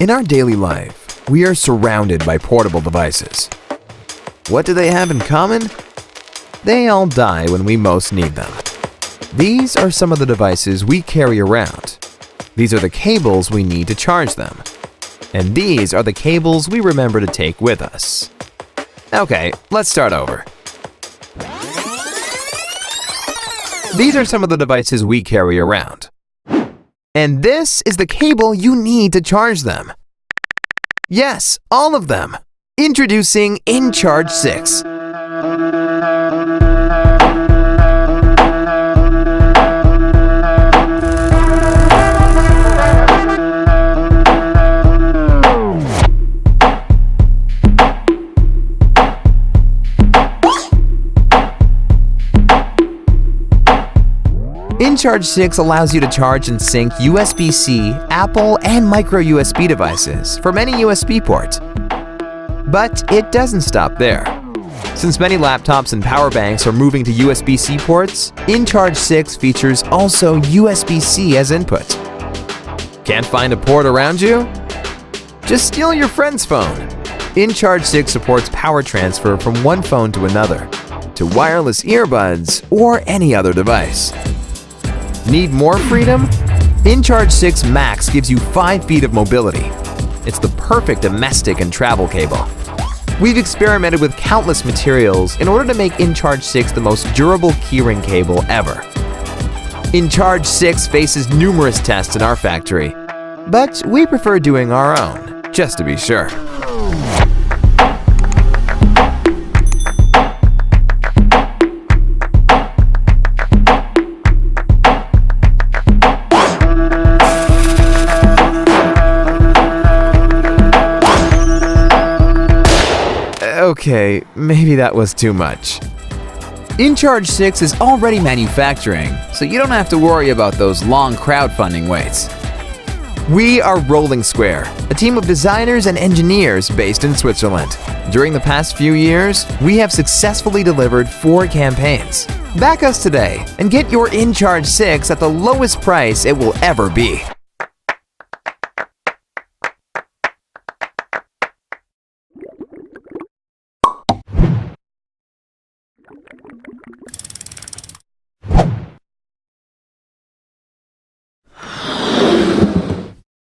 In our daily life, we are surrounded by portable devices. What do they have in common? They all die when we most need them. These are some of the devices we carry around. These are the cables we need to charge them. And these are the cables we remember to take with us. Okay, let's start over. These are some of the devices we carry around. And this is the cable you need to charge them. Yes, all of them. Introducing inCharge 6. inCharge 6 allows you to charge and sync USB-C, Apple, and micro USB devices from any USB port. But it doesn't stop there. Since many laptops and power banks are moving to USB-C ports, inCharge 6 features also USB-C as input. Can't find a port around you? Just steal your friend's phone. inCharge 6 supports power transfer from one phone to another, to wireless earbuds, or any other device. Need more freedom? inCharge 6 Max gives you 5 feet of mobility. It's the perfect domestic and travel cable. We've experimented with countless materials in order to make inCharge 6 the most durable keyring cable ever. inCharge 6 faces numerous tests in our factory, but we prefer doing our own, just to be sure. Okay, maybe that was too much. inCharge 6 is already manufacturing, so you don't have to worry about those long crowdfunding waits. We are Rolling Square, a team of designers and engineers based in Switzerland. During the past few years, we have successfully delivered 4 campaigns. Back us today and get your inCharge 6 at the lowest price it will ever be.